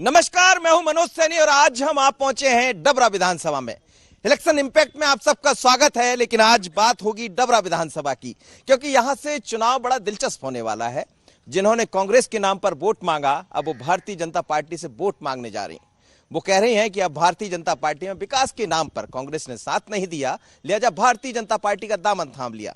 नमस्कार, मैं हूं मनोज सैनी और आज हम आप पहुंचे हैं डबरा विधानसभा में। इलेक्शन इंपैक्ट में आप सबका स्वागत है, लेकिन आज बात होगी डबरा विधानसभा की, क्योंकि यहां से चुनाव बड़ा दिलचस्प होने वाला है। जिन्होंने कांग्रेस के नाम पर वोट मांगा, अब वो भारतीय जनता पार्टी से वोट मांगने जा रही। वो कह रही हैं कि अब भारतीय जनता पार्टी में विकास के नाम पर कांग्रेस ने साथ नहीं दिया, लिहाजा भारतीय जनता पार्टी का दामन थाम लिया।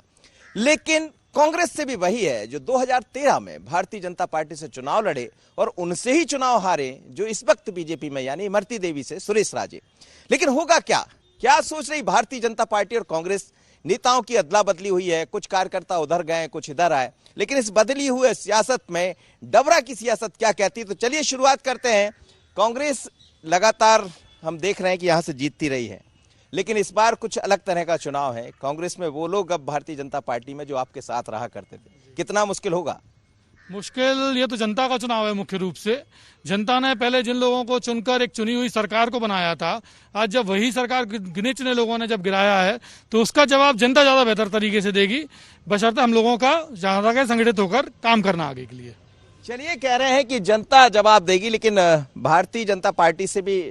लेकिन कांग्रेस से भी वही है जो 2013 में भारतीय जनता पार्टी से चुनाव लड़े और उनसे ही चुनाव हारे, जो इस वक्त बीजेपी में यानी इमरती देवी से सुरेश राजे। लेकिन होगा क्या सोच रही भारतीय जनता पार्टी और कांग्रेस? नेताओं की अदला बदली हुई है, कुछ कार्यकर्ता उधर गए, कुछ इधर आए, लेकिन इस बदली हुए सियासत में डबरा की सियासत क्या कहती है? तो चलिए शुरुआत करते हैं। कांग्रेस लगातार हम देख रहे हैं कि यहां से जीतती रही है, लेकिन इस बार कुछ अलग तरह का चुनाव है। कांग्रेस में वो लोग अब भारतीय जनता पार्टी में जो आपके साथ रहा करते थे, कितना मुश्किल होगा? मुश्किल ये तो जनता का चुनाव है। मुख्य रूप से जनता ने पहले जिन लोगों को चुनकर एक चुनी हुई सरकार को बनाया था, आज जब वही सरकार गिने चुने लोगों ने जब गिराया है, तो उसका जवाब जनता ज्यादा बेहतर तरीके से देगी, बशर्ते हम लोगों का जहां तक संगठित होकर काम करना आगे के लिए। चलिए, कह रहे हैं कि जनता जवाब देगी, लेकिन भारतीय जनता पार्टी से भी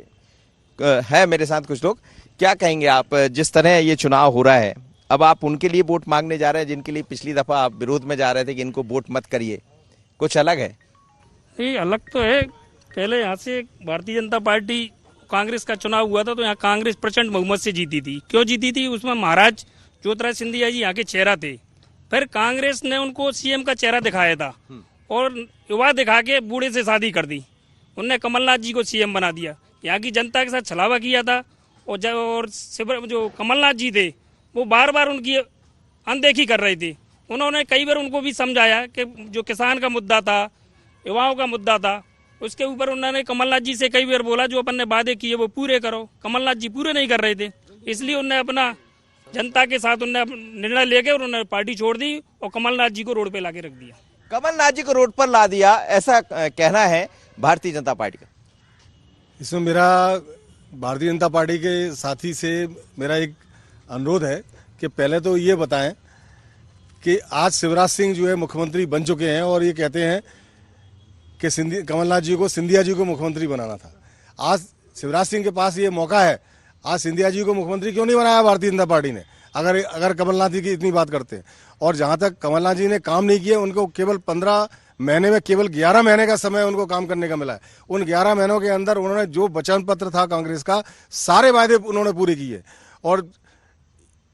है मेरे साथ कुछ लोग। क्या कहेंगे आप? जिस तरह ये चुनाव हो रहा है, अब आप उनके लिए वोट मांगने जा रहे हैं जिनके लिए पिछली दफा आप विरोध में जा रहे थे कि इनको वोट मत करिए। कुछ अलग है? नहीं, अलग तो है। पहले यहाँ से भारतीय जनता पार्टी कांग्रेस का चुनाव हुआ था, तो यहाँ कांग्रेस प्रचंड बहुमत से जीती थी। क्यों जीती थी? उसमें महाराज ज्योतिराज सिंधिया जी यहाँ के चेहरा थे। फिर कांग्रेस ने उनको सीएम का चेहरा दिखाया था और युवा दिखा के बूढ़े से शादी कर दी। उनने कमलनाथ जी को सीएम बना दिया। यहाँ की जनता के साथ छलावा किया था और जो कमलनाथ जी थे वो बार बार उनकी अनदेखी कर रहे थे। उन्होंने कई बार उनको भी समझाया कि जो किसान का मुद्दा था, युवाओं का मुद्दा था, उसके ऊपर उन्होंने कमलनाथ जी से कई बार बोला जो अपन ने वादे किए वो पूरे करो। कमलनाथ जी पूरे नहीं कर रहे थे, इसलिए उन्होंने अपना जनता के साथ उन्होंने निर्णय लेके और उन्होंने पार्टी छोड़ दी और कमलनाथ जी को रोड पे लाके रख दिया। कमलनाथ जी को रोड पर ला दिया, ऐसा कहना है भारतीय जनता पार्टी का। इसमें मेरा भारतीय जनता पार्टी के साथी से मेरा एक अनुरोध है कि पहले तो ये बताएं कि आज शिवराज सिंह जो है मुख्यमंत्री बन चुके हैं और ये कहते हैं कि कमलनाथ जी को सिंधिया जी को मुख्यमंत्री बनाना था। आज शिवराज सिंह के पास ये मौका है, आज सिंधिया जी को मुख्यमंत्री क्यों नहीं बनाया भारतीय जनता पार्टी ने? अगर कमलनाथ जी की इतनी बात करते हैं। और जहां तक कमलनाथ जी ने काम नहीं किए, उनको केवल 15 महीने में केवल 11 महीने का समय उनको काम करने का मिला है। उन 11 महीनों के अंदर उन्होंने जो वचन पत्र था कांग्रेस का, सारे वायदे उन्होंने पूरे किए। और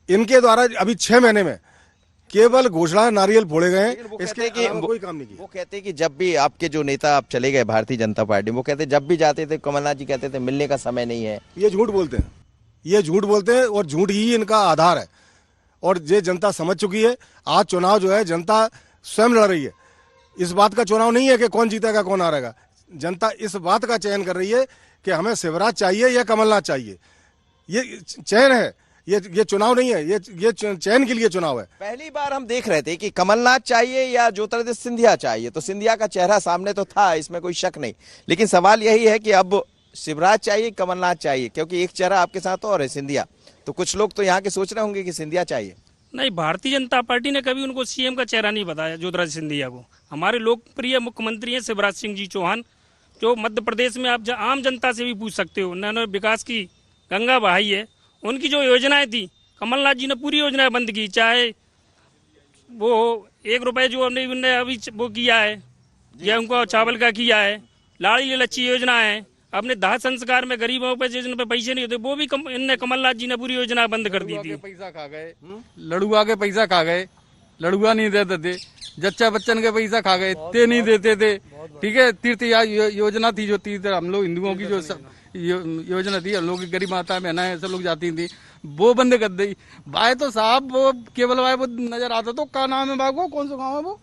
इनके द्वारा अभी 6 महीने में केवल घोषणा नारियल फोड़े गए, इसके कोई काम नहीं किया। वो कहते हैं कि जब भी आपके जो नेता आप चले गए भारतीय जनता पार्टी, वो कहते जब भी जाते थे कमलनाथ जी कहते थे मिलने का समय नहीं है। ये झूठ बोलते हैं, ये झूठ बोलते हैं और झूठ ही इनका आधार है। और ये जनता समझ चुकी है। आज चुनाव जो है जनता स्वयं लड़ रही है। इस बात का चुनाव नहीं है कि कौन जीतेगा कौन हारेगा। जनता इस बात का चयन कर रही है कि हमें शिवराज चाहिए या कमलनाथ चाहिए। ये चयन है, ये चुनाव नहीं है, ये चयन के लिए चुनाव है। पहली बार हम देख रहे थे कि कमलनाथ चाहिए या ज्योतिरादित्य सिंधिया चाहिए, तो सिंधिया का चेहरा सामने तो था, इसमें कोई शक नहीं। लेकिन सवाल यही है कि अब शिवराज चाहिए, कमलनाथ चाहिए, क्योंकि एक चेहरा आपके साथ और है सिंधिया। तो कुछ लोग तो यहाँ के सोच रहे होंगे कि सिंधिया चाहिए। नहीं, भारतीय जनता पार्टी ने कभी उनको सीएम का चेहरा नहीं बताया ज्योतिराज सिंधिया को। हमारे लोकप्रिय मुख्यमंत्री हैं शिवराज सिंह जी चौहान, जो मध्य प्रदेश में आप आम जनता से भी पूछ सकते हो, उन्होंने विकास की गंगा बहाई है। उनकी जो योजनाएं थी, कमलनाथ जी ने पूरी योजनाएं बंद की। चाहे वो 1 रुपये जो उन्होंने अभी वो किया है, गेहूं का चावल का किया है, लाड़ी लच्छी योजना है, अपने दाह संस्कार में गरीबों पे जिन पे पैसे नहीं होते वो भी इनने कमलनाथ जी ने पूरी योजना बंद कर दी थी। पैसा खा गए, लड़ुआ के पैसा खा गए, लड़ुआ नहीं देते थे। जच्चा बच्चन के पैसा खा गए, ते नहीं देते थे। ठीक है, तीर्थ योजना थी, जो तीर्थ हम लोग हिंदुओं की जो योजना थी, हम लोग की गरीब माता बहनाएं सब लोग जाती थी, वो बंद कर दी। भाई तो साहब वो केवल भाई वो नजर आता तो क्या नाम है भाई, वो कौन सा गाँव है वो?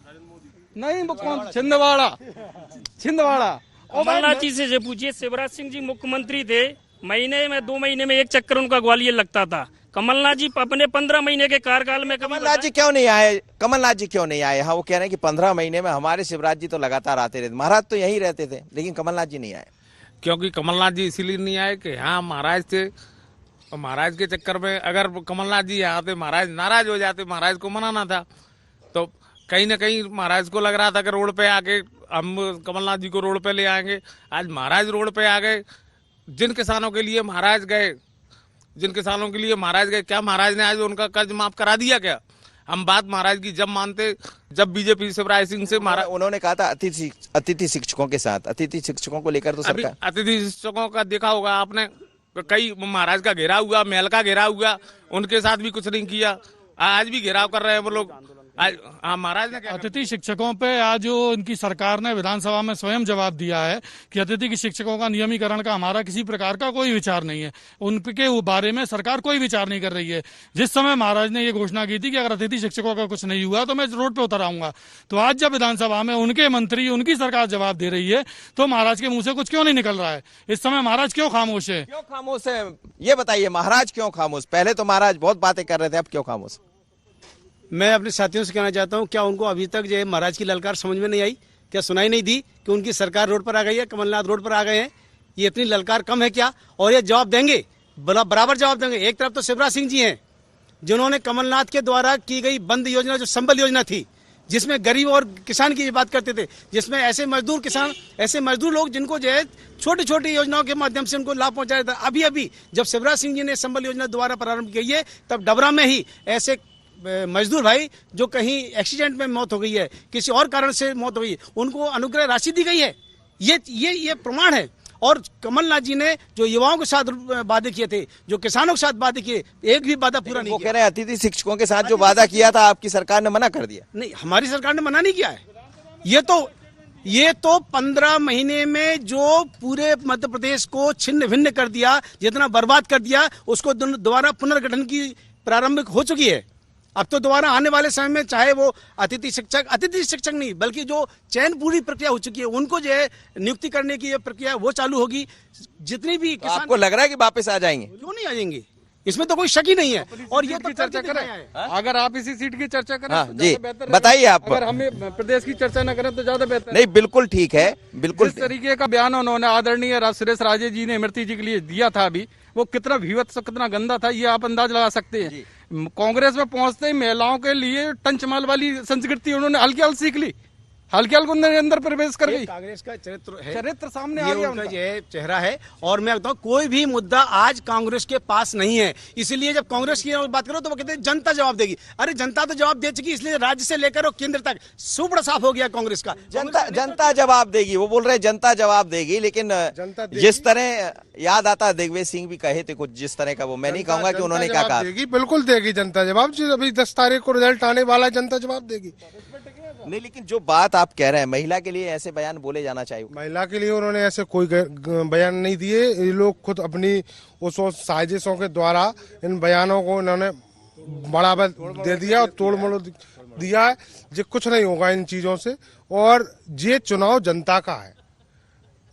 नहीं, वो कौन? छिंदवाड़ा। कमलनाथ जी से पूछिए, शिवराज सिंह जी मुख्यमंत्री थे, महीने में 2 महीने में एक चक्कर उनका ग्वालियर लगता था। कमलनाथ जी अपने 15 महीने के कार्यकाल में कमलनाथ जी क्यों नहीं आए? कमलनाथ जी क्यों नहीं आए? हाँ, वो कह रहे हैं कि 15 महीने में हमारे शिवराज जी तो लगातार आते रहते, महाराज तो यही रहते थे, लेकिन कमलनाथ जी नहीं आए। क्योंकि कमलनाथ जी इसीलिए नहीं आए कि हाँ महाराज थे, और महाराज के चक्कर में अगर कमलनाथ जी आते महाराज नाराज हो जाते, महाराज को मनाना था। तो कहीं ना कहीं महाराज को लग रहा था कि रोड पे आके हम कमलनाथ जी को रोड पे ले आएंगे। आज महाराज रोड पे आ गए, जिन किसानों के लिए महाराज गए, क्या महाराज ने आज उनका कर्ज माफ करा दिया क्या? हम बात महाराज की जब मानते, जब बीजेपी शिवराज सिंह से महाराज, उन्होंने कहा था अतिथि शिक्षकों के साथ, अतिथि शिक्षकों को लेकर तो अभी सरकार अतिथि शिक्षकों का देखा होगा आपने, कई महाराज का घेराव हुआ, महल का घेराव हुआ, उनके साथ भी कुछ नहीं किया। आज भी घेराव कर रहे हैं वो लोग। आज महाराज ने क्या अतिथि शिक्षकों पे आज जो इनकी सरकार ने विधानसभा में स्वयं जवाब दिया है कि अतिथि की शिक्षकों का नियमीकरण का हमारा किसी प्रकार का कोई विचार नहीं है, उनके बारे में सरकार कोई विचार नहीं कर रही है। जिस समय महाराज ने ये घोषणा की थी कि अगर अतिथि शिक्षकों का कुछ नहीं हुआ तो मैं रोड पे उतर आऊंगा, तो आज जब विधानसभा में उनके मंत्री, उनकी सरकार जवाब दे रही है तो महाराज के मुंह से कुछ क्यों नहीं निकल रहा है? इस समय महाराज क्यों खामोश है? क्यों खामोश है, ये बताइए, महाराज क्यों खामोश? पहले तो महाराज बहुत बातें कर रहे थे, अब क्यों खामोश? मैं अपने साथियों से कहना चाहता हूं, क्या उनको अभी तक जो है महाराज की ललकार समझ में नहीं आई? क्या सुनाई नहीं दी कि उनकी सरकार रोड पर आ गई है, कमलनाथ रोड पर आ गए हैं? ये इतनी ललकार कम है क्या? और ये जवाब देंगे, बराबर जवाब देंगे। एक तरफ तो शिवराज सिंह जी हैं जिन्होंने कमलनाथ के द्वारा की गई बंद योजना, जो संबल योजना थी, जिसमें गरीब और किसान की बात करते थे, जिसमें ऐसे मजदूर किसान, ऐसे मजदूर लोग जिनको जो है छोटी छोटी योजनाओं के माध्यम से उनको लाभ पहुंचाया था। अभी जब शिवराज सिंह जी ने संबल योजना द्वारा प्रारंभ की है, तब डबरा में ही ऐसे मजदूर भाई जो कहीं एक्सीडेंट में मौत हो गई है, किसी और कारण से मौत हो गई है, उनको अनुग्रह राशि दी गई है। ये प्रमाण है। और कमलनाथ जी ने जो युवाओं के साथ वादे किए थे, जो किसानों के साथ वादे किए, एक भी वादा पूरा नहीं किया। वो कह रहे हैं अतिथि शिक्षकों के साथ जो वादा किया था आपकी सरकार ने मना कर दिया। नहीं, हमारी सरकार ने मना नहीं किया है। ये तो 15 महीने में जो पूरे मध्य प्रदेश को छिन्न भिन्न कर दिया, जितना बर्बाद कर दिया, उसको दोबारा पुनर्गठन की प्रारंभिक हो चुकी है। अब तो दोबारा आने वाले समय में चाहे वो अतिथि शिक्षक नहीं, बल्कि जो चयन पूरी प्रक्रिया हो चुकी है, उनको जो है नियुक्ति करने की ये प्रक्रिया वो चालू होगी। जितनी भी तो आपको लग रहा है कि वापस आ जाएंगे? क्यों नहीं आ जाएंगे, इसमें तो कोई शक ही नहीं है। और ये तो चर्चा करें, अगर आप इसी सीट की चर्चा करें हाँ, तो जी बेहतर बताइए आप। अगर हमें प्रदेश की चर्चा न करें तो ज्यादा बेहतर। नहीं, बिल्कुल ठीक है, बिल्कुल। जिस तरीके का बयान उन्होंने आदरणीय सुरेश राजे जी ने इमरती जी के लिए दिया था, अभी वो कितना भीवत्स, कितना गंदा था, ये आप अंदाज लगा सकते हैं। कांग्रेस में पहुंचते ही महिलाओं के लिए टंचमाल वाली संस्कृति उन्होंने हल्की सीख ली, हल्के अंदर प्रवेश कर गई। कांग्रेस का चरित्र सामने आ ये गया, उनका ये चेहरा है। और मैं बताऊं, कोई भी मुद्दा आज कांग्रेस के पास नहीं है। इसलिए जब कांग्रेस की बात करो तो वो कहते हैं जनता जवाब देगी। अरे जनता तो जवाब दे चुकी, इसलिए राज्य से लेकर और केंद्र तक सुपड़ा साफ हो गया कांग्रेस का। जनता जवाब देगी, वो बोल रहे हैं जनता जवाब देगी, लेकिन जिस तरह याद आता दिग्विजय सिंह भी कहे थे कुछ जिस तरह का, वो मैं नहीं कहूंगा कि उन्होंने क्या कहा। बिल्कुल देगी जनता जवाब। अभी 10 तारीख को रिजल्ट आने वाला है, जनता जवाब देगी। नहीं, लेकिन जो बात आप कह रहे हैं, महिला के लिए ऐसे बयान बोले जाना चाहिए। महिला के लिए उन्होंने ऐसे कोई बयान नहीं दिए। ये लोग खुद अपनी उस साजिशों के द्वारा इन बयानों को इन्होंने बढ़ावा दे दिया और तोड़ मोड़ दिया है। जो कुछ नहीं होगा इन चीजों से, और ये चुनाव जनता का है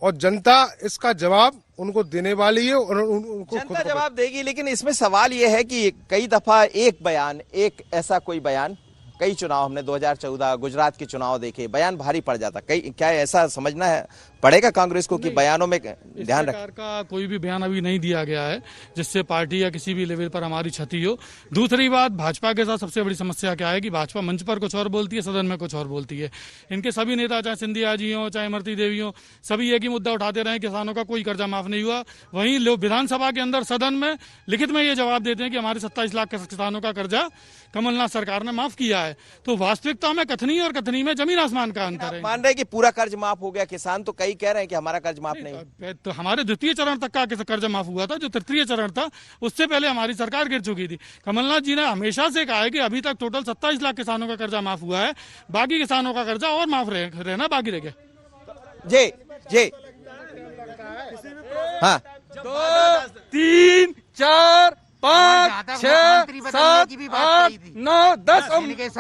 और जनता इसका जवाब उनको देने वाली है और उनको जनता जवाब देगी। लेकिन इसमें सवाल यह है कि कई दफा एक ऐसा कोई बयान, कई चुनाव हमने 2014 गुजरात के चुनाव देखे, बयान भारी पड़ जाता। क्या ऐसा समझना है पड़ेगा कांग्रेस को कि बयानों में ध्यान रखें? सरकार का कोई भी बयान अभी नहीं दिया गया है जिससे पार्टी या किसी भी लेवल पर हमारी क्षति हो। दूसरी बात, भाजपा के साथ सबसे बड़ी समस्या क्या है कि भाजपा मंच पर कुछ और बोलती है, सदन में कुछ और बोलती है। इनके सभी नेता, चाहे सिंधिया जी हो, चाहे इमरती देवी हो, सभी एक ही मुद्दा उठाते रहे, किसानों का कोई कर्जा माफ नहीं हुआ। वहीं लोग विधानसभा के अंदर सदन में लिखित में ये जवाब देते हैं कि हमारे 27 लाख किसानों का कर्जा कमलनाथ सरकार ने माफ किया है। तो वास्तविकता में कथनी और कथनी में जमीन आसमान का अंतर है। मान रहे कि पूरा कर्ज माफ हो गया, किसान तो कई कह रहे हैं कि हमारा कर्ज माफ नहीं। तो हमारे द्वितीय चरण तक का कर्ज माफ हुआ था, जो तृतीय चरण था उससे पहले हमारी सरकार गिर चुकी थी। कमलनाथ जी ने हमेशा से कहा है कि अभी तक टोटल 27 लाख किसानों का कर्जा माफ हुआ है, बाकी किसानों का कर्जा और माफ रहना बाकी रह गया। जी हाँ, 2 3 4 5 6 7 8 9 10।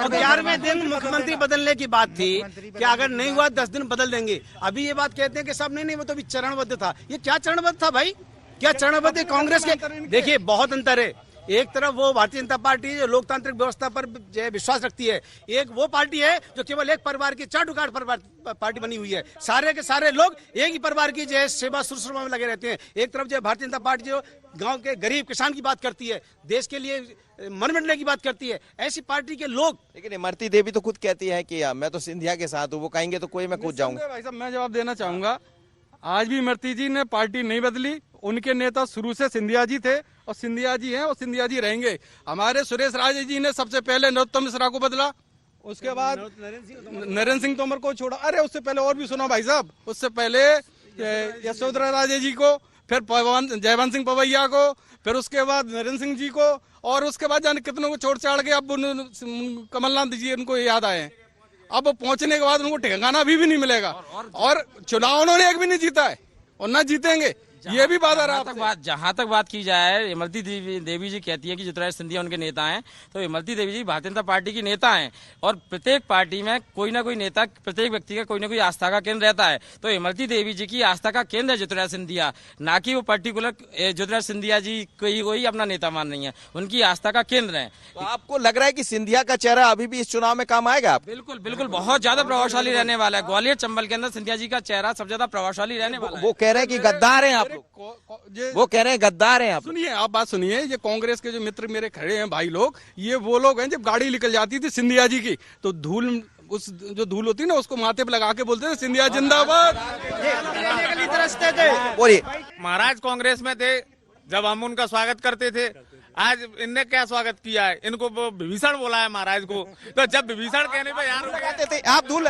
11वें दिन मुख्यमंत्री बदलने की बात थी कि अगर नहीं हुआ 10 दिन बदल देंगे। अभी ये बात कहते हैं कि साहब नहीं, वो तो अभी चरणबद्ध था। ये क्या चरणबद्ध था भाई? क्या चरणबद्ध? कांग्रेस के देखिए बहुत अंतर है। एक तरफ वो भारतीय जनता पार्टी जो लोकतांत्रिक व्यवस्था पर जो है विश्वास रखती है, एक वो पार्टी है जो केवल एक परिवार की चार टुकड़ पार्टी बनी हुई है। सारे के सारे लोग एक ही परिवार की जो है सेवा शुश्रूषा में लगे रहते हैं। एक तरफ जो है भारतीय जनता पार्टी जो गांव के गरीब किसान की बात करती है, देश के लिए मन बदलने की बात करती है, ऐसी पार्टी के लोग। लेकिन इमरती देवी तो खुद कहती है कि मैं तो सिंधिया के साथ हूँ, वो कहेंगे तो कोई मैं कूद जाऊंगा। भाई साहब मैं जवाब देना चाहूंगा, आज भी इमरती जी ने पार्टी नहीं बदली, उनके नेता शुरू से सिंधिया जी थे और सिंधिया जी हैं और सिंधिया जी रहेंगे। हमारे सुरेश राजे जी ने सबसे पहले नरोत्तम मिश्रा को बदला, उसके बाद नरेंद्र सिंह तोमर को छोड़ा, अरे उससे पहले और भी सुना भाई साहब, उससे पहले यशोधरा राजे जी को, फिर जयवंत सिंह पवैया को, फिर उसके बाद नरेंद्र सिंह जी को, और उसके बाद जाने कितनों को छोड़ छाड़ के अब कमलनाथ जी उनको याद आए। अब पहुंचने के बाद उनको ठिकाना भी नहीं मिलेगा और चुनाव उन्होंने एक भी नहीं जीता है और ना जीतेंगे, ये भी बात आ रहा है। जहाँ तक बात की जाए, इमरती देवी जी कहती है कि ज्योतिरादित्य सिंधिया उनके नेता हैं, तो इमरती देवी जी भारतीय जनता पार्टी की नेता हैं और प्रत्येक पार्टी में कोई ना कोई नेता, प्रत्येक व्यक्ति का कोई ना कोई आस्था का केंद्र रहता है। तो इमरती देवी जी की आस्था का केंद्र है ज्योतिरादित्य सिंधिया, ना कि वो पर्टिकुलर ज्योतिरादित्य सिंधिया जी को ही अपना नेता मान रही है, उनकी आस्था का केंद्र है। तो आपको लग रहा है कि सिंधिया का चेहरा अभी भी इस चुनाव में काम आएगा? बिल्कुल बिल्कुल, बहुत ज्यादा प्रभावशाली रहने वाला है। ग्वालियर चंबल के अंदर सिंधिया जी का चेहरा सबसे ज्यादा प्रभावशाली रहने वाला है। वो कह रहे हैं कि गद्दार हैं आप लोग, वो कह रहे हैं गद्दार हैं आप। सुनिए, आप बात सुनिए, ये कांग्रेस के जो मित्र मेरे खड़े हैं भाई लोग, ये वो लोग हैं जब गाड़ी निकल जाती थी सिंधिया जी की तो धूल, उस जो धूल होती ना उसको माथे पे लगा के बोलते थे सिंधिया जिंदाबाद। बोलिए। महाराज कांग्रेस में थे जब हम उनका स्वागत करते थे, आज इनने क्या स्वागत किया है? इनको विभीषण बोला है महाराज को, तो जब विभीषण कहने पे यहाँ लगाते थे आप धूल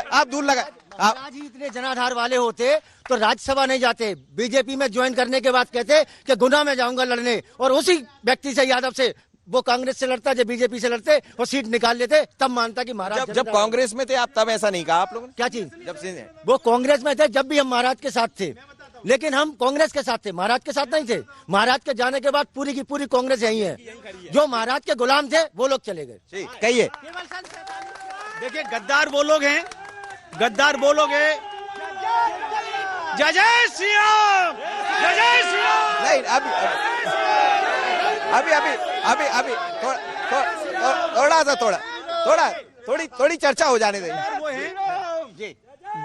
लगा। महाराज ही इतने जनाधार वाले होते तो राज्यसभा नहीं जाते, बीजेपी में ज्वाइन करने के बाद कहते कि गुना में जाऊंगा लड़ने, और उसी व्यक्ति से, यादव से, वो कांग्रेस से लड़ता, जब बीजेपी से लड़ते वो सीट निकाल लेते, तब मानता कि महाराज। जब कांग्रेस में थे आप तब ऐसा नहीं कहा आप लोगों ने? क्या चीज? जब वो कांग्रेस में थे जब भी हम महाराज के साथ थे, लेकिन हम कांग्रेस के साथ थे, महाराज के साथ नहीं थे। महाराज के जाने के बाद पूरी की पूरी कांग्रेस यही है। जो महाराज के गुलाम थे वो लोग चले गए। कहिए। देखिए, गद्दार वो लोग हैं, गद्दार वो लोग हैं। जय जय श्री राम, जय जय श्री राम। नहीं, अभी थोड़ी चर्चा हो जाने दें।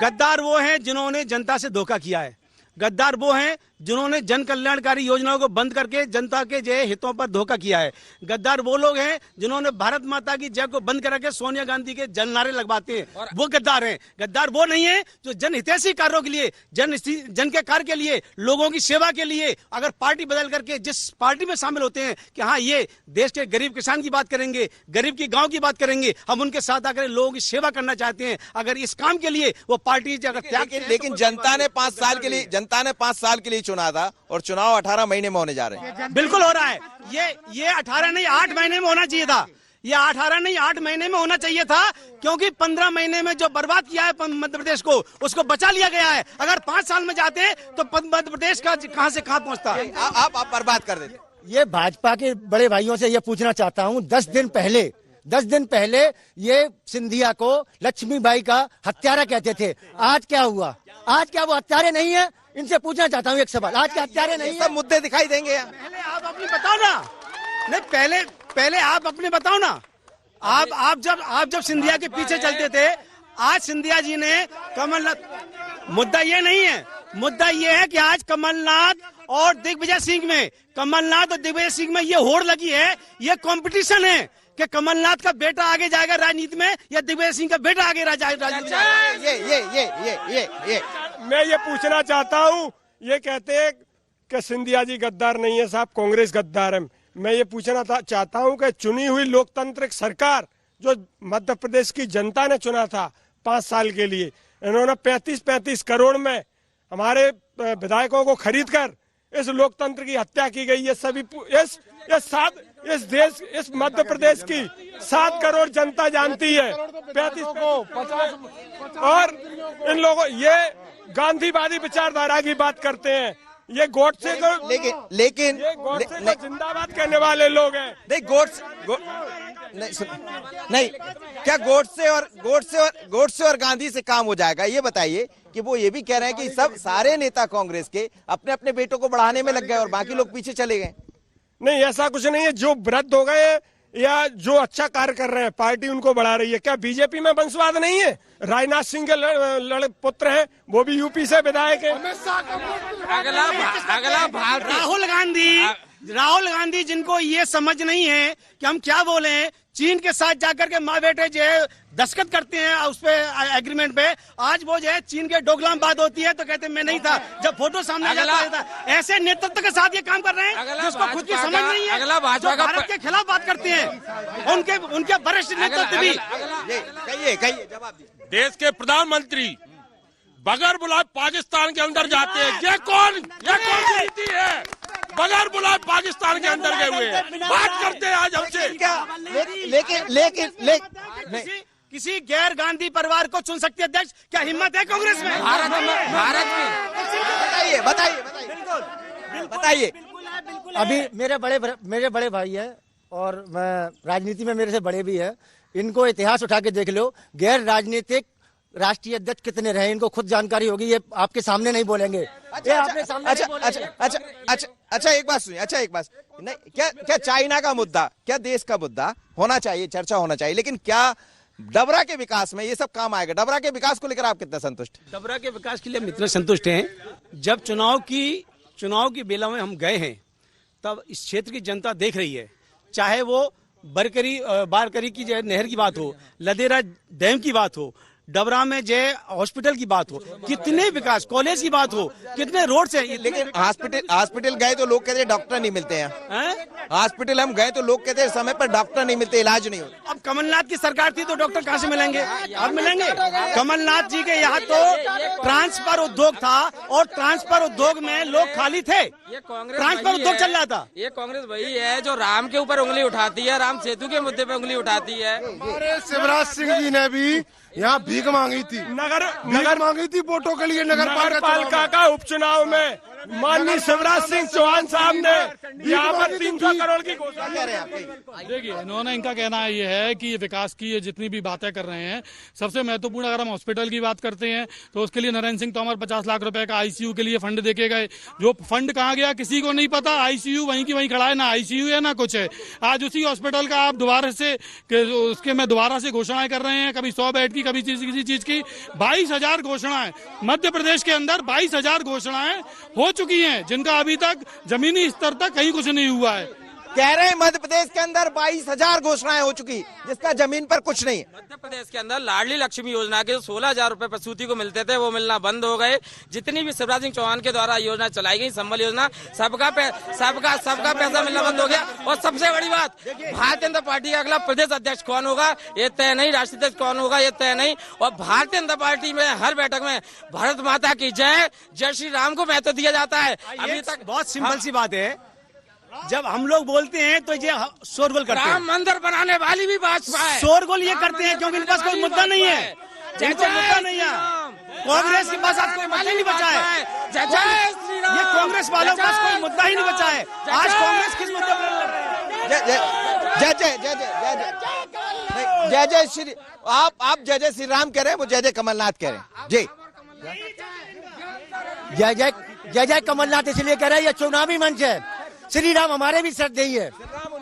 गद्दार वो हैं जिन्होंने जनता से धोखा किया है, गद्दार वो हैं जिन्होंने जन कल्याणकारी योजनाओं को बंद करके जनता के जो हितों पर धोखा किया है। गद्दार वो लोग हैं जिन्होंने भारत माता की जय को बंद करके सोनिया गांधी के जन नारे लगवाते हैं, वो गद्दार हैं। गद्दार वो नहीं है जो जन हितैषी कार्यों के लिए, जन के कार्य के लिए, लोगों की सेवा के लिए अगर पार्टी बदल करके जिस पार्टी में शामिल होते हैं कि हाँ ये देश के गरीब किसान की बात करेंगे, गरीब की गाँव की बात करेंगे, हम उनके साथ आकर लोगों की सेवा करना चाहते हैं, अगर इस काम के लिए वो पार्टी लेकिन जनता ने 5 साल के लिए चुना था और चुनाव 18 महीने में होने जा रहे हैं। बिल्कुल हो रहा है। ये 18 नहीं 8 महीने में होना चाहिए था। ये 18 नहीं 8 महीने में होना चाहिए था, क्योंकि 15 महीने में जो बर्बाद किया है मध्य प्रदेश को, उसको बचा लिया गया है। अगर 5 साल में जाते तो मध्य प्रदेश का कहां से कहां पहुंचता। आप बर्बाद कर देते। ये भाजपा के बड़े भाइयों से ये पूछना चाहता हूँ, 10 दिन पहले ये सिंधिया को लक्ष्मीबाई का हत्यारा कहते थे। आज क्या हुआ? आज क्या वो हत्यारे नहीं है? इनसे पूछना चाहता हूँ एक सवाल, आज के हत्यारे नहीं? सब मुद्दे दिखाई देंगे। पहले आप अपनी बताओ ना, नहीं पहले आप अपने बताओ ना। आप जब सिंधिया के पीछे चलते थे, आज सिंधिया जी ने कमलनाथ, मुद्दा ये नहीं है, मुद्दा ये है कि आज कमलनाथ और दिग्विजय सिंह में, कमलनाथ और दिग्विजय सिंह में ये होड़ लगी है, ये कंपटीशन है कि कमलनाथ का बेटा आगे जाएगा राजनीति में या दिग्विजय सिंह का बेटा आगे राजनीति में। ये मैं ये पूछना चाहता हूँ, ये कहते हैं कि सिंधिया जी गद्दार नहीं है साहब, कांग्रेस गद्दार है। मैं ये पूछना चाहता हूँ कि चुनी हुई लोकतांत्रिक सरकार जो मध्य प्रदेश की जनता ने चुना था 5 साल के लिए, इन्होंने 35 करोड़ में हमारे विधायकों को खरीद कर इस लोकतंत्र की हत्या की गई है। सभी इस देश, इस मध्य प्रदेश की 7 करोड़ जनता जानती है। 50 और इन लोगों, ये गांधीवादी विचारधारा की बात करते हैं, ये गोडसे को लेकिन जिंदाबाद करने वाले लोग हैं। नहीं, क्या गोडसे और गांधी से काम हो जाएगा? ये बताइए कि वो ये भी कह रहे हैं कि सब सारे नेता कांग्रेस के अपने अपने बेटों को बढ़ाने में लग गए और बाकी लोग पीछे चले गए। नहीं, ऐसा कुछ नहीं है। जो वृद्ध हो गए या जो अच्छा कार्य कर रहे हैं पार्टी उनको बढ़ा रही है। क्या बीजेपी में वंशवाद नहीं है? राजनाथ सिंह के लड़ पुत्र हैं, वो भी यूपी से विधायक है। अगला भारत राहुल गांधी जिनको ये समझ नहीं है कि हम क्या बोले हैं, चीन के साथ जाकर के माँ बेटे जो है दस्तखत करते हैं उस पे एग्रीमेंट पे, आज वो जो है चीन के डोकलाम बात होती है तो कहते हैं मैं नहीं था, जब फोटो सामने आ जाता है। ऐसे नेतृत्व के साथ ये काम कर रहे हैं जिसको खुद की समझ नहीं है, जो भारत के खिलाफ बात करते हैं। उनके वरिष्ठ नेतृत्व भी कहिए जवाब दीजिए। देश के प्रधानमंत्री बगैर बुलाए पाकिस्तान के अंदर जाते हैं। ये कौन नीति है? बगैर बुलाए पाकिस्तान के अंदर गए हुए हैं, बात करते हैं आज हमसे। लेकिन किसी गैर गांधी परिवार को चुन सकती अध्यक्ष? क्या हिम्मत है कांग्रेस में? भारत में बताइए। अभी मेरे बड़े भाई है और मैं राजनीति में मेरे से बड़े भी है। इनको इतिहास उठा के देख लो, गैर राजनीतिक राष्ट्रीय अध्यक्ष कितने रहे इनको खुद जानकारी होगी, ये आपके सामने नहीं बोलेंगे। अच्छा एक बात सुनिए। नहीं, क्या चाइना का मुद्दा, क्या देश का मुद्दा होना चाहिए, चर्चा होना चाहिए, लेकिन क्या डबरा के विकास में ये सब काम आएगा? डबरा के विकास को लेकर आप कितना संतुष्ट? डबरा के विकास के लिए हम इतने संतुष्ट हैं, जब चुनाव की बेला में हम गए हैं तब इस क्षेत्र की जनता देख रही है, चाहे वो बारकरी की जो नहर की बात हो, लदेरा डैम की बात हो, डबरा में जो हॉस्पिटल की बात हो, कितने विकास, कॉलेज की बात हो, कितने रोड से। लेकिन हॉस्पिटल गए तो लोग कहते हैं डॉक्टर नहीं मिलते हैं। हॉस्पिटल हम गए तो लोग कहते हैं समय पर डॉक्टर नहीं मिलते, इलाज नहीं होता। अब कमलनाथ की सरकार थी तो डॉक्टर कहाँ से मिलेंगे? अब मिलेंगे। कमलनाथ जी के यहाँ तो ट्रांसफर उद्योग था और ट्रांसफर उद्योग में लोग खाली थे, ट्रांसफर उद्योग चल रहा था। ये कांग्रेस वही है जो राम के ऊपर उंगली उठाती है, राम सेतु के मुद्दे पे उंगली उठाती है। शिवराज सिंह जी ने भी यहाँ भीख मांगी थी, नगर मांगी थी वोटों के लिए। नगर पालिका का उपचुनाव में माननीय शिवराज सिंह चौहान साहब ने यहाँ पर 300 करोड़ की घोषणा कर रहे हैं। देखिए, इन्होंने इनका कहना ये है कि ये विकास की ये जितनी भी बातें कर रहे हैं, सबसे महत्वपूर्ण अगर हम हॉस्पिटल की बात करते हैं तो उसके लिए नरेंद्र सिंह तोमर 50 लाख रुपए का आईसीयू के लिए फंड देके गए। जो फंड कहाँ गया किसी को नहीं पता। आईसीयू वहीं की वहीं खड़ा है, ना आईसीयू है ना कुछ है। आज उसी हॉस्पिटल का आप दोबारा से घोषणाएं कर रहे हैं, कभी 100 बेड की, कभी किसी चीज की। 22,000 घोषणाएं मध्य प्रदेश के अंदर 22,000 घोषणाएं हो चुकी हैं, जिनका अभी तक जमीनी स्तर तक कहीं कुछ नहीं हुआ है। कह रहे हैं मध्य प्रदेश के अंदर 22,000 घोषणाएं हो चुकी, जिसका जमीन पर कुछ नहीं है। मध्य प्रदेश के अंदर लाडली लक्ष्मी योजना के 16,000 रुपए प्रसूति को मिलते थे, वो मिलना बंद हो गए। जितनी भी शिवराज सिंह चौहान के द्वारा योजना चलाई गई, संबल योजना, सबका पैसा मिलना बंद हो गया। और सबसे बड़ी बात, भारतीय जनता पार्टी का अगला प्रदेश अध्यक्ष कौन होगा ये तय नहीं, राष्ट्रीय अध्यक्ष कौन होगा ये तय नहीं। और भारतीय जनता पार्टी में हर बैठक में भारत माता की जय, जय श्री राम को महत्व दिया जाता है। अभी तक बहुत सिंपल सी बात है, जब हम लोग बोलते हैं तो ये शोरगुल करते हैं। राम मंदिर बनाने वाली भी भाजपा है। शोरगुल ये करते हैं क्योंकि इनके पास कोई मुद्दा नहीं है, जिनको मुद्दा नहीं है। कांग्रेस के पास आज कोई मुद्दा नहीं बचा है। ये कांग्रेस वालों के पास कोई मुद्दा ही नहीं बचा है। आज कांग्रेस किस मुद्दे पर लड़ रही है? जय श्री, आप जय श्री राम कह रहे हैं, वो जय कमलनाथ कह रहे हैं। जी, जय जय कमलनाथ इसलिए कह रहे हैं, ये चुनावी मंच है। श्री राम हमारे भी श्रद्धेय है,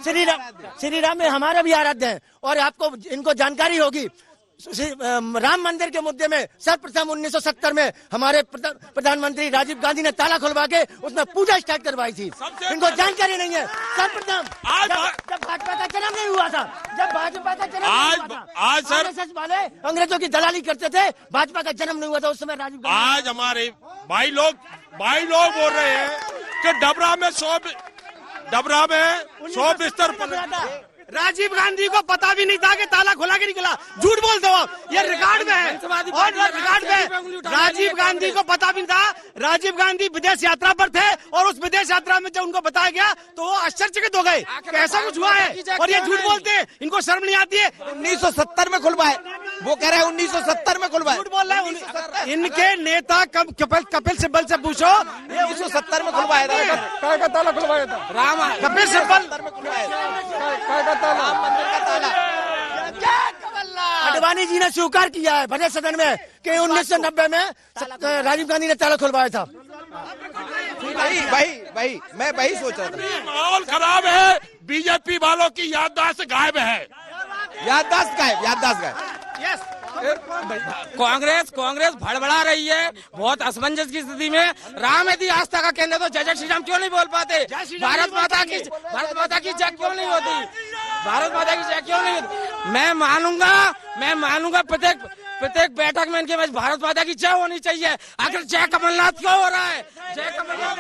श्री राम में हमारे भी आराध्य हैं। और आपको इनको जानकारी होगी, राम मंदिर के मुद्दे में सर्वप्रथम 1970 में हमारे प्रधानमंत्री राजीव गांधी ने ताला खुलवा के उसमें पूजा स्टार्ट करवाई थी। इनको जानकारी नहीं है। सर्वप्रथम जब भाजपा का जन्म नहीं हुआ था, आज आरएसएस वाले अंग्रेजों की दलाली करते थे, भाजपा का जन्म नहीं हुआ था उस समय राजीव गांधी। आज हमारे भाई लोग बोल रहे हैं कि डबरा में 100 बिस्तर पर राजीव गांधी को पता भी नहीं था कि ताला खुला के निकला। झूठ बोलते हो आप, ये रिकॉर्ड में है। और रिकॉर्ड में राजीव गांधी को पता भी नहीं था। राजीव गांधी विदेश यात्रा पर थे और उस विदेश यात्रा में जब उनको बताया गया तो वो आश्चर्यचकित हो गए, ऐसा कुछ हुआ है। और ये झूठ बोलते हैं, इनको शर्म नहीं आती है। 1970 में खुलवाए, वो कह रहे हैं 1970 में खुलवाए। झूठ बोल रहे हैं इनके नेता। कपिल सिब्बल से पूछो, ये 1970 में खुलवाया था। ताला खुलवाया था राम कपिल सिब्बल अडवाणी जी ने स्वीकार किया है बजट सदन में कि 1990 में राजीव गांधी ने ताला खुलवाया था। भाई मैं वही सोच रहा था। माहौल खराब है, बीजेपी वालों की याददाश्त गायब है। याददाश्त गायब। कांग्रेस भड़बड़ा रही है, बहुत असमंजस की स्थिति में। राम यदि आस्था का केंद्र तो जय जय श्री राम क्यों नहीं बोल पाते? भारत माता की जय क्यों नहीं होती? भारत माता की जय क्यों नहीं होती? मैं मानूंगा प्रत्येक बैठक में इनके भारत माता की जय होनी चाहिए। आखिर जय कमलनाथ क्यों हो रहा है? जय कमलनाथ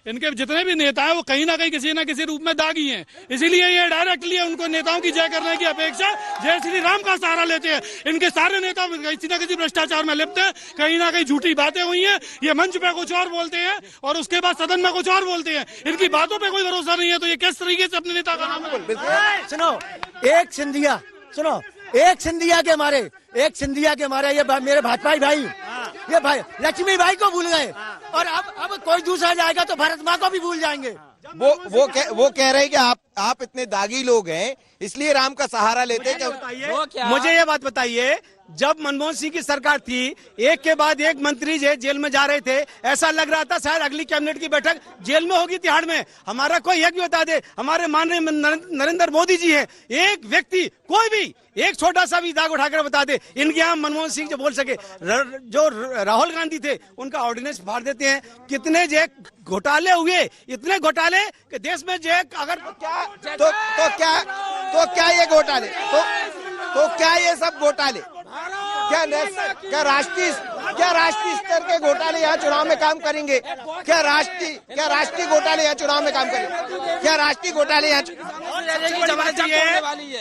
इनके जितने भी नेता हैं वो कहीं ना कहीं किसी न किसी रूप में दागी हैं, इसीलिए ये डायरेक्टली उनको नेताओं की जय करने की अपेक्षा जय श्री राम का सहारा लेते हैं। इनके सारे नेता किसी न किसी भ्रष्टाचार में लिप्त हैं, कहीं ना कहीं झूठी बातें हुई हैं। ये मंच पे कुछ और बोलते हैं और उसके बाद सदन में कुछ और बोलते हैं। इनकी बातों पे कोई भरोसा नहीं है, तो ये किस तरीके से अपने नेता का नाम सुनो, एक सिंधिया के मारे ये मेरे भाजपाई भाई, ये भाई लक्ष्मी भाई को भूल गए, और अब कोई दूसरा जाएगा तो भारत माँ को भी भूल जाएंगे। वो कह रहे हैं कि आप इतने दागी लोग हैं, इसलिए राम का सहारा लेते हैं। मुझे ये बात बताइए, जब मनमोहन सिंह की सरकार थी, एक के बाद एक मंत्री जेल में जा रहे थे, ऐसा लग रहा था शायद अगली कैबिनेट की बैठक जेल में होगी, तिहाड़ में। हमारा कोई एक भी बता दे, हमारे माननीय नरेंद्र मोदी जी है, एक व्यक्ति कोई भी एक छोटा सा भी दाग उठाकर बता दे इनके यहाँ मनमोहन सिंह जो बोल सके। जो राहुल गांधी थे उनका ऑर्डिनेंस फाड़ देते हैं। कितने जे घोटाले हुए, इतने घोटाले कि देश में जे अगर तो क्या ये घोटाले, तो क्या ये सब घोटाले, क्या राष्ट्रीय स्तर के घोटाले यहाँ चुनाव में काम करेंगे? क्या राष्ट्रीय घोटाले यहाँ चुनाव में काम करेंगे? क्या राष्ट्रीय घोटाले यहाँ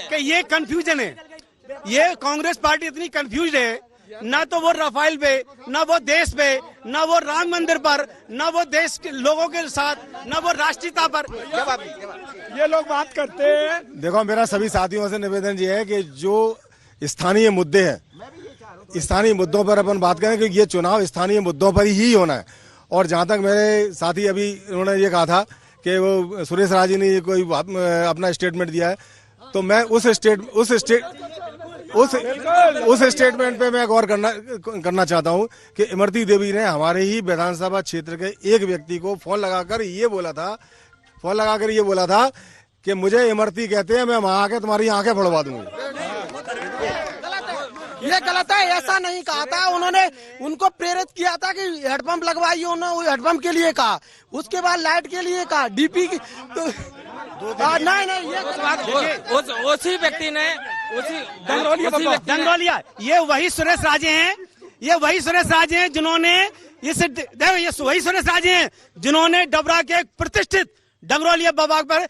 कि ये कंफ्यूजन है, ये कांग्रेस पार्टी इतनी कंफ्यूज है, ना तो वो राफेल पे, ना वो देश पे, ना वो राम मंदिर पर, ना वो देश के लोगों के साथ, ना वो राष्ट्रीयता पर। ये लोग बात करते हैं। देखो, मेरा सभी साथियों से निवेदन ये है कि जो स्थानीय मुद्दे हैं, स्थानीय मुद्दों पर अपन बात करें, क्योंकि ये चुनाव स्थानीय मुद्दों पर ही होना है। और जहां तक मेरे साथी अभी उन्होंने ये कहा था कि वो सुरेश राजी ने कोई अपना स्टेटमेंट दिया है, तो मैं उस स्टेटमेंट पे मैं गौर करना चाहता हूं कि इमरती देवी ने हमारे ही विधानसभा क्षेत्र के एक व्यक्ति को फोन लगाकर ये बोला था कि मुझे इमरती कहते हैं, मैं वहां आके तुम्हारी आंखें फोड़वा दूंगी। ये गलत है, ऐसा नहीं कहा था। उन्होंने उनको प्रेरित किया था कि हेडपंप लगवाइए, उन्होंने हेडपंप के लिए कहा, उसके बाद लाइट के लिए कहा, डीपी की नहीं, ये उसी व्यक्ति ने डंगोलिया, ये वही सुरेश राजे हैं जिन्होंने वही सुरेश राजे हैं जिन्होंने डबरा के प्रतिष्ठित डंगरोलिया बाबा पर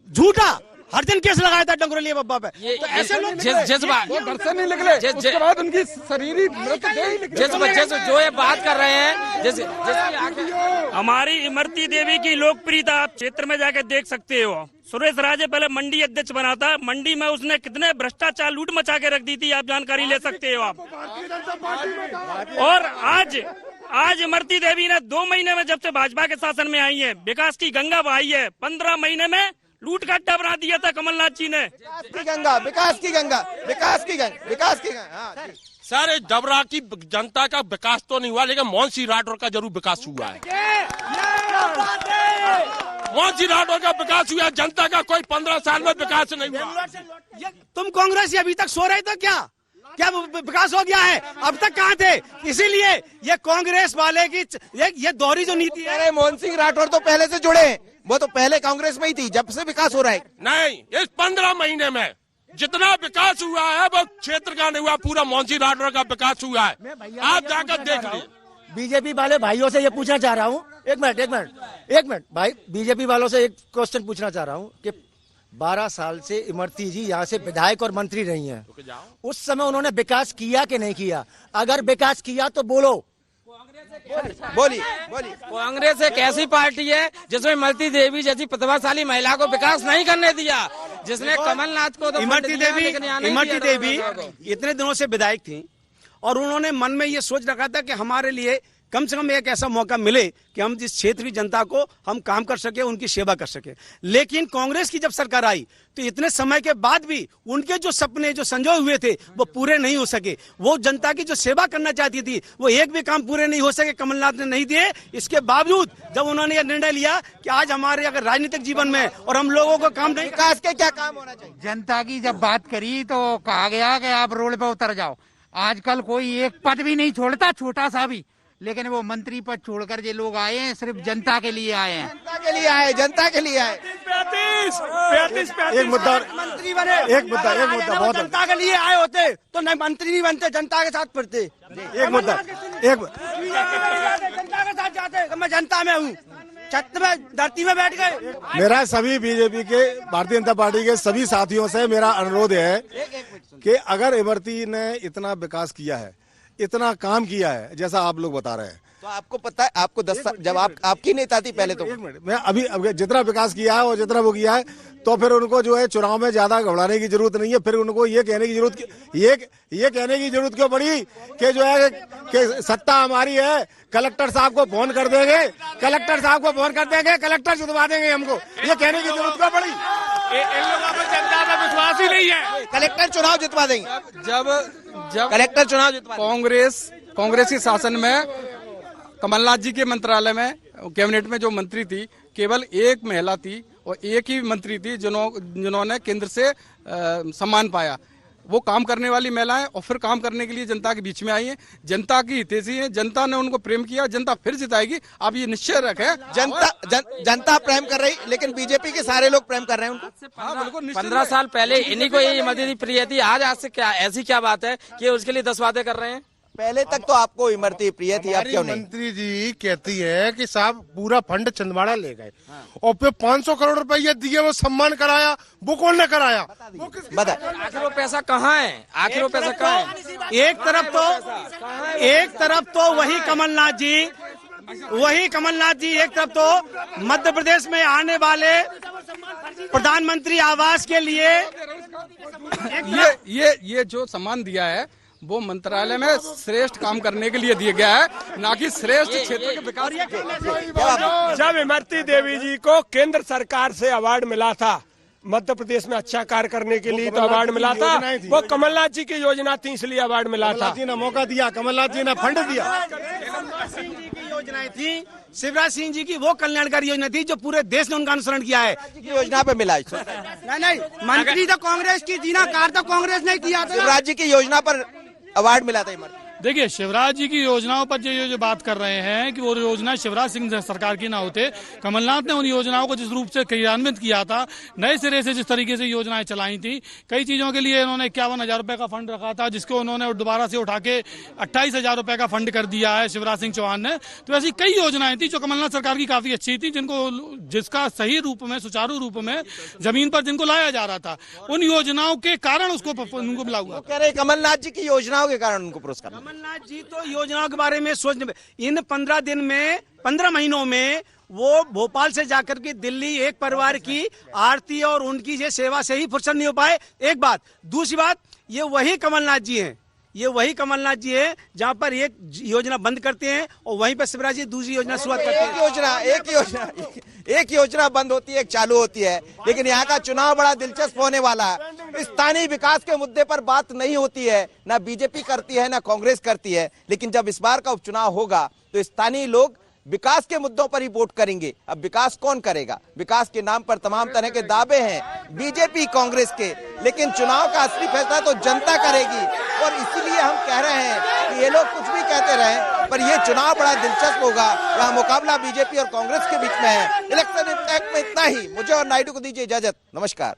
झूठा हरजन केस लगाया था डंगरोलिया बाबा पे। तो ऐसे लोग घर से नहीं निकले, उसके बाद उनकी शरीरी जो ये बात कर रहे हैं, जैसे हमारी इमरती देवी की लोकप्रियता आप क्षेत्र में जाके देख सकते हो। सुरेश राजे पहले मंडी अध्यक्ष बना था, मंडी में उसने कितने भ्रष्टाचार लूट मचा के रख दी थी, आप जानकारी ले सकते हो आप। और आज इमरती देवी ने 2 महीने में, जब से भाजपा के शासन में आई है, विकास की गंगा बहाई है। 15 महीने में लूट का अड्डा बना दिया था कमलनाथ जी ने। विकास की गंगा। सर, डबरा की जनता का विकास तो नहीं हुआ, लेकिन मोहन सिंह राठौर का जरूर विकास हुआ है। मोहन सिंह राठौर का विकास हुआ, जनता का कोई 15 साल में विकास नहीं हुआ। तुम कांग्रेस अभी तक सो रहे थे क्या विकास हो गया है? अब तक कहाँ थे? इसीलिए ये कांग्रेस वाले की ये दोहरी जो नीति है। मोहन सिंह राठौर तो पहले से जुड़े हैं, वो तो पहले कांग्रेस में ही थी, जब से विकास हो रहा है। नहीं, इस 15 महीने में जितना विकास हुआ है वो क्षेत्र का नहीं हुआ, पूरा मोहन सिंह राठौर का विकास हुआ है। आप जाकर देख लीजिए। बीजेपी वाले भाइयों से ये पूछना चाह रहा हूँ, एक मिनट भाई, बीजेपी वालों से एक क्वेश्चन पूछना चाह रहा हूँ कि 12 साल से इमरती जी यहाँ से विधायक और मंत्री रही हैं, उस समय उन्होंने विकास किया कि नहीं किया? अगर विकास किया तो बोलो। बोलिए। कांग्रेस एक ऐसी पार्टी है जिसमें इमरती देवी जैसी प्रतिभाशाली महिला को विकास नहीं करने दिया, जिसने कमलनाथ को तो इमरती देवी इतने दिनों से विधायक थी और उन्होंने मन में ये सोच रखा था कि हमारे लिए कम से कम एक ऐसा मौका मिले कि हम जिस क्षेत्र की जनता को हम काम कर सके, उनकी सेवा कर सके। लेकिन कांग्रेस की जब सरकार आई तो इतने समय के बाद भी उनके जो सपने जो संजोए हुए थे वो पूरे नहीं हो सके। वो जनता की जो सेवा करना चाहती थी वो एक भी काम पूरे नहीं हो सके, कमलनाथ ने नहीं दिए। इसके बावजूद जब उन्होंने यह निर्णय लिया कि आज हमारे अगर राजनीतिक जीवन में और हम लोगों को काम नहीं, विकास के क्या काम होना चाहिए? जनता की जब बात करी तो कहा गया कि आप रोड पे उतर जाओ। आजकल कोई एक पद भी नहीं छोड़ता, छोटा सा भी, लेकिन वो मंत्री पद छोड़कर जो लोग आए हैं सिर्फ जनता के लिए आए हैं। जनता के लिए आए, जनता के लिए आए। 35 एक मुद्दा, मंत्री बने, एक मुद्दा बहुत जनता के लिए आए होते तो नहीं मंत्री नहीं बनते, जनता के साथ फिरते। एक मुद्दा, जनता के साथ जाते। मैं जनता में हूँ, छत में धरती में बैठ गए। मेरा सभी बीजेपी के, भारतीय जनता पार्टी के सभी साथियों से मेरा अनुरोध है कि अगर इमरती ने इतना विकास किया है, इतना काम किया है जैसा आप लोग बता रहे हैं, तो आपको पता है, आपको 10 साल जब आपकी नेता थी पहले, तो एक मिनट, मैं अभी जितना विकास किया है और जितना वो किया है, तो फिर उनको जो है चुनाव में ज्यादा घबराने की जरूरत नहीं है। फिर उनको ये कहने की जरूरत क्यों पड़ी कि जो है कि सत्ता हमारी है, कलेक्टर साहब को फोन कर देंगे, कलेक्टर जितवा देंगे हमको, ये कहने की जरूरत क्यों पड़ी? इन लोगों पर जनता का विश्वास ही नहीं है। कलेक्टर चुनाव जितवा देंगे, जब कलेक्टर चुनाव जितवा कांग्रेस के शासन में कमलनाथ जी के मंत्रालय में कैबिनेट में जो मंत्री थी केवल एक महिला थी और एक ही मंत्री थी जिन्होंने केंद्र से सम्मान पाया। वो काम करने वाली महिलाएं और फिर काम करने के लिए जनता के बीच में आई हैं, जनता की हितैषी हैं, जनता ने उनको प्रेम किया, जनता फिर जिताएगी, आप ये निश्चय रखें। जनता प्रेम कर रही, लेकिन बीजेपी के सारे लोग प्रेम कर रहे हैं उनको। हाँ, बिल्कुल। 15 साल पहले इन्हीं को ये इमरती प्रिय थी, आज से क्या ऐसी क्या बात है कि उसके लिए 10 बातें कर रहे हैं? पहले तक तो आपको इमरती प्रिय थी, अब क्यों नहीं? मंत्री जी कहती है कि साहब पूरा फंड छिंदवाड़ा ले गए और फिर 500 करोड़ रुपए दिए, वो सम्मान कराया, वो कौन ने कराया? बता, आखिर वो पैसा कहाँ है? एक तरफ तो वही कमलनाथ जी एक तरफ तो मध्य प्रदेश में आने वाले प्रधानमंत्री आवास के लिए ये जो सम्मान दिया है वो मंत्रालय में श्रेष्ठ काम करने के लिए दिया गया है, ना कि श्रेष्ठ क्षेत्र के विकास। जब इमरती देवी जी को केंद्र सरकार से अवार्ड मिला था मध्य प्रदेश में अच्छा कार्य करने के लिए, तो अवार्ड मिला था, वो कमलनाथ जी की योजना थी इसलिए अवार्ड मिला था। कमलनाथ जी ने मौका दिया, कमलनाथ जी ने फंड दिया। योजनाएं थी, शिवराज सिंह जी की वो कल्याणकारी योजना थी जो पूरे देश ने उनका अनुसरण किया है। योजना पे मिला नहीं, मंत्री तो कांग्रेस की थी ना, कार्य तो कांग्रेस ने किया था। शिवराज जी की योजना पर अवार्ड मिला था इमरती। देखिए, शिवराज जी की योजनाओं पर जो बात कर रहे हैं कि वो योजना शिवराज सिंह सरकार की ना होते, कमलनाथ ने उन योजनाओं को जिस रूप से क्रियान्वित किया था, नए सिरे से जिस तरीके से योजनाएं चलाई थी, कई चीजों के लिए इन्होंने 51,000 रुपए का फंड रखा था, जिसको उन्होंने दोबारा से उठा के 28,000 रुपए का फंड कर दिया है शिवराज सिंह चौहान ने। तो ऐसी कई योजनाएं थी जो कमलनाथ सरकार की काफी अच्छी थी, जिसका सही रूप में, सुचारू रूप में जमीन पर जिनको लाया जा रहा था, उन योजनाओं के कारण उनको मिला हुआ। कह रहे कमलनाथ जी की योजनाओं के कारण उनको पुरस्कार। कमलनाथ जी तो योजनाओं के बारे में सोचने, इन 15 महीनों में वो भोपाल से जाकर के दिल्ली एक परिवार की आरती और उनकी ये सेवा से ही फुर्सत नहीं हो पाए। एक बात, दूसरी बात, ये वही कमलनाथ जी हैं जहां पर एक योजना बंद करते हैं और वहीं पर शिवराज जी दूसरी योजना शुरुआत करते हैं। एक योजना बंद होती है, एक चालू होती है, लेकिन यहाँ का चुनाव बड़ा दिलचस्प होने वाला है। स्थानीय विकास के मुद्दे पर बात नहीं होती है, ना बीजेपी करती है ना कांग्रेस करती है, लेकिन जब इस बार का उपचुनाव होगा तो स्थानीय लोग विकास के मुद्दों पर ही वोट करेंगे। अब विकास कौन करेगा? विकास के नाम पर तमाम तरह के दावे हैं बीजेपी कांग्रेस के, लेकिन चुनाव का असली फैसला तो जनता करेगी। और इसीलिए हम कह रहे हैं कि ये लोग कुछ भी कहते रहें, पर ये चुनाव बड़ा दिलचस्प होगा। यहाँ मुकाबला बीजेपी और कांग्रेस के बीच में है। इलेक्शन इम्पैक्ट में इतना ही। मुझे और नायडू को दीजिए इजाजत। नमस्कार।